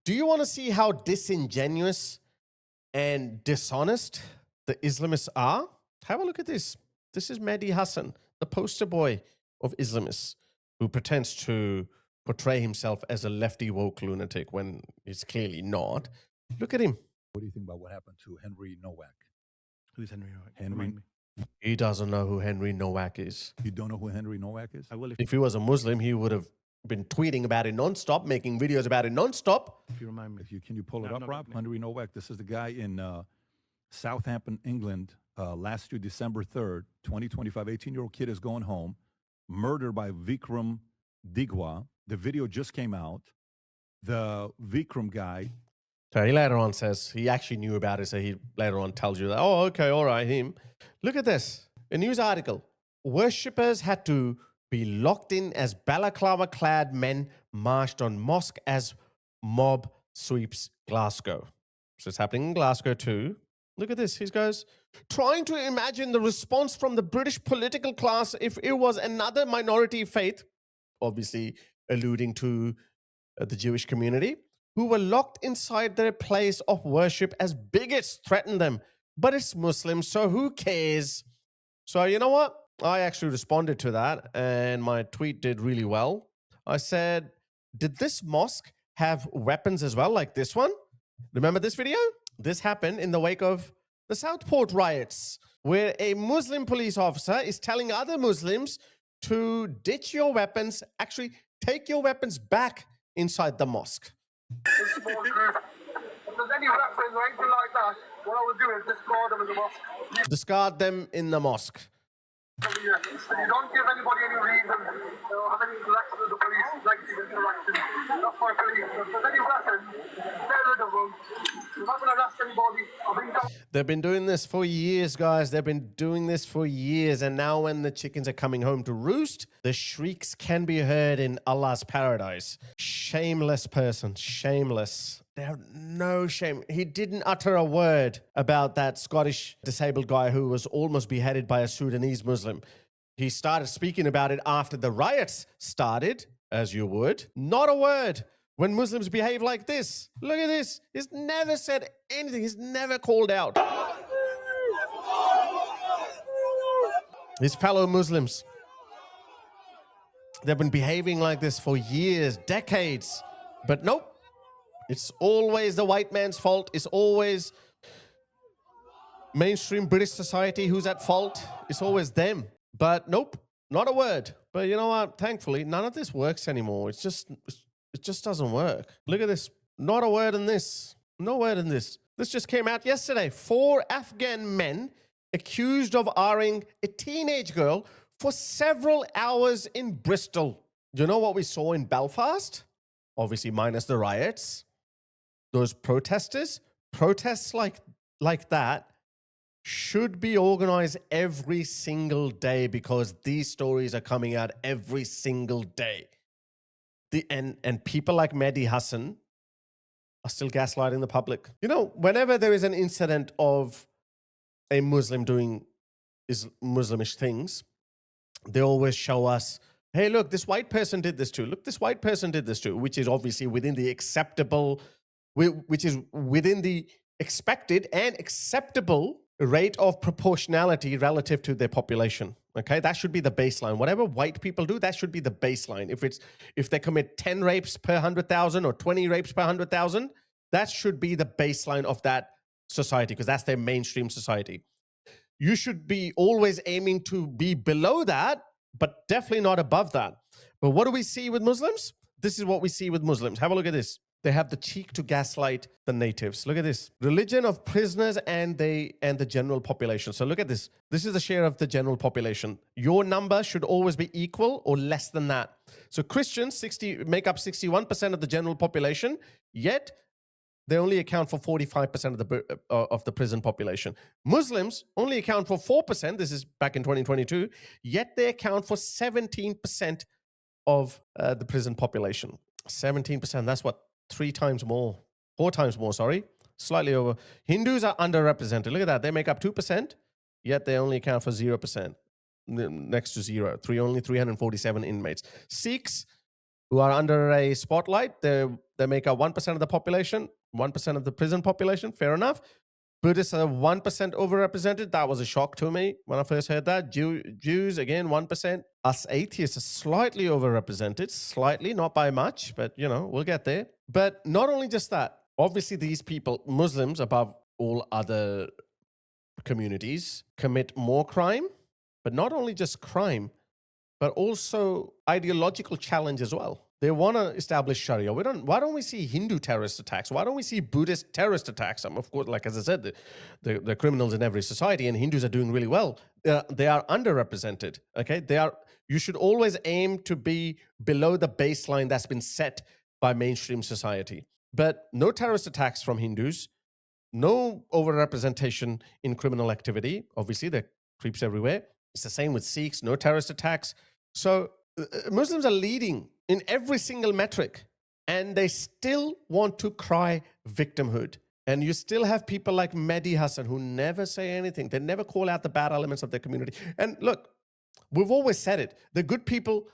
Do you want to see how disingenuous and dishonest the Islamists are? Have a look at this. This is Mehdi Hassan, the poster boy of Islamists, who pretends to portray himself as a lefty woke lunatic when he's clearly not. Look at him. What do you think about what happened to Henry Nowak? Who's Henry Nowak? Henry. Remind me. He doesn't know who Henry Nowak is. You don't know who Henry Nowak is? I will If he was a Muslim, he would have been tweeting about it nonstop, making videos about it nonstop. if you remind me. Can you pull it No, up, no, Rob? no. Henry Nowak. This is the guy in Southampton, England. Last year, December 3rd, 2025. 18-year-old kid is going home, murdered by Vikram Digwa. The video just came out. The Vikram guy. So he later on says he actually knew about it. So he later on tells you that, oh, okay, all right, him. Look at this. A news article. Worshippers had to be locked in as balaclava-clad men marched on mosque as mob sweeps Glasgow. So it's happening in Glasgow too. Look at this. He goes, trying to imagine the response from the British political class if it was another minority faith, obviously alluding to the Jewish community, who were locked inside their place of worship as bigots threatened them. But it's Muslims, so who cares? So you know what? I actually responded to that, and my tweet did really well. I said, did this mosque have weapons as well, like this one? Remember this video? This happened in the wake of the Southport riots, where a Muslim police officer is telling other Muslims to ditch your weapons, actually take your weapons back inside the mosque. If there's any weapons or anything like that, what I would do is discard them in the mosque. Discard them in the mosque. So you don't give anybody any reason or have any interaction with the police, negative interaction. That's my belief. So if there's any weapons, get rid of them. You're not going to arrest anybody. I think They've been doing this for years, guys. They've been doing this for years. And now when the chickens are coming home to roost, the shrieks can be heard in Allah's paradise. Shameless person, shameless. They have no shame. He didn't utter a word about that Scottish disabled guy who was almost beheaded by a Sudanese Muslim. He started speaking about it after the riots started, as you would. Not a word. When Muslims behave like this, look at this. He's never said anything. He's never called out his fellow Muslims. They've been behaving like this for years, decades. But nope. It's always the white man's fault. It's always mainstream British society who's at fault. It's always them. But nope, not a word. But you know what? Thankfully, none of this works anymore. It just doesn't work. Look at this. Not a word in this. No word in this. This just came out yesterday. 4 Afghan men accused of R-ing a teenage girl for several hours in Bristol. You know what we saw in Belfast? Obviously, minus the riots. Those protests like that should be organized every single day because these stories are coming out every single day. And people like Mehdi Hassan are still gaslighting the public. You know, whenever there is an incident of a Muslim doing Muslimish things, they always show us, hey, look, this white person did this too. Look, this white person did this too, which is obviously within the acceptable, which is within the expected and acceptable rate of proportionality relative to their population. Okay, that should be the baseline. Whatever white people do, that should be the baseline. If they commit 10 rapes per 100,000 or 20 rapes per 100,000, that should be the baseline of that society because that's their mainstream society. You should be always aiming to be below that, but definitely not above that. But what do we see with Muslims? This is what we see with Muslims. Have a look at this. They have the cheek to gaslight the natives. Look at this. Religion of prisoners and the general population. So look at this. This is the share of the general population. Your number should always be equal or less than that. So Christians make up 61% of the general population, yet they only account for 45% of the prison population. Muslims only account for 4%. This is back in 2022, yet they account for 17% of the prison population. 17%. That's what? 4 times more, sorry, slightly over. Hindus are underrepresented. Look at that. They make up 2%, yet they only account for 0%, next to zero. Only 347 inmates. Sikhs, who are under a spotlight, they're they make up 1% of the population, 1% of the prison population. Fair enough. Buddhists are 1% overrepresented. That was a shock to me when I first heard that. Jews, again, 1%. Us atheists are slightly overrepresented, slightly, not by much, but we'll get there. But not only just that, obviously these people, Muslims above all other communities, commit more crime, but not only just crime, but also ideological challenge as well. They want to establish Sharia. Why don't we see Hindu terrorist attacks? Why don't we see Buddhist terrorist attacks? Of course, like as I said, the criminals in every society, and Hindus are doing really well. They are underrepresented. Okay, you should always aim to be below the baseline that's been set by mainstream society. But no terrorist attacks from Hindus, no overrepresentation in criminal activity. Obviously, there are creeps everywhere. It's the same with Sikhs, no terrorist attacks. So Muslims are leading in every single metric, and they still want to cry victimhood. And you still have people like Mehdi Hassan who never say anything. They never call out the bad elements of their community. And look, we've always said it. They're good people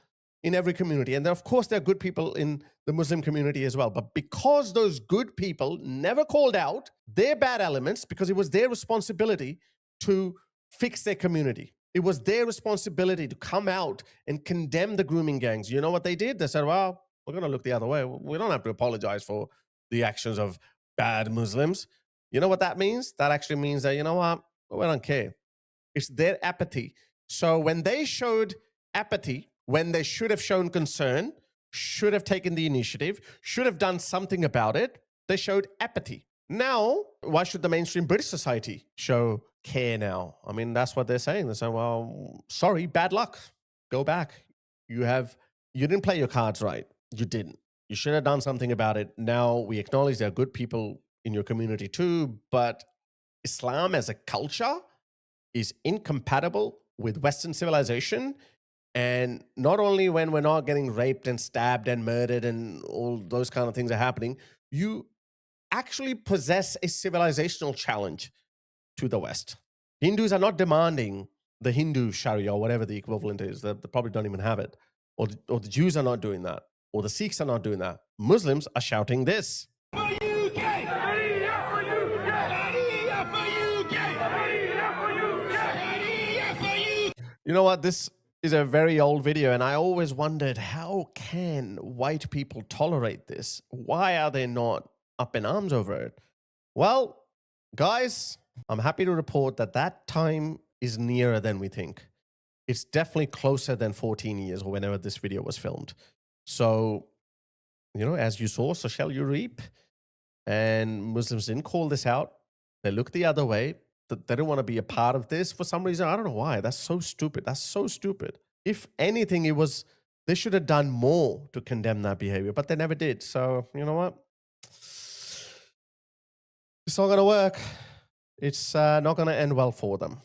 in every community. And of course, there are good people in the Muslim community as well. But because those good people never called out their bad elements, because it was their responsibility to fix their community. It was their responsibility to come out and condemn the grooming gangs. You know what they did? They said, well, we're going to look the other way. We don't have to apologize for the actions of bad Muslims. You know what that means? That actually means that, you know what? We don't care. It's their apathy. So when they showed apathy, when they should have shown concern, should have taken the initiative, should have done something about it, they showed apathy. Now, why should the mainstream British society show care now? I mean, that's what they're saying. They're saying, well, sorry, bad luck. Go back. You didn't play your cards right. You didn't. You should have done something about it. Now we acknowledge there are good people in your community too, but Islam as a culture is incompatible with Western civilization. And not only when we're not getting raped and stabbed and murdered and all those kind of things are happening, you actually possess a civilizational challenge to the West. Hindus are not demanding the Hindu Sharia or whatever the equivalent is. They probably don't even have it. Or the Jews are not doing that. Or the Sikhs are not doing that. Muslims are shouting this. You know what? This is a very old video, and I always wondered, how can white people tolerate this? Why are they not up in arms over it? Well, guys, I'm happy to report that time is nearer than we think. It's definitely closer than 14 years or whenever this video was filmed. So, as you sow, so shall you reap. And Muslims didn't call this out. They looked the other way. They don't want to be a part of this for some reason. I don't know why. That's so stupid. That's so stupid. If anything, they should have done more to condemn that behavior, but they never did. So, you know what? It's not going to work. It's not going to end well for them.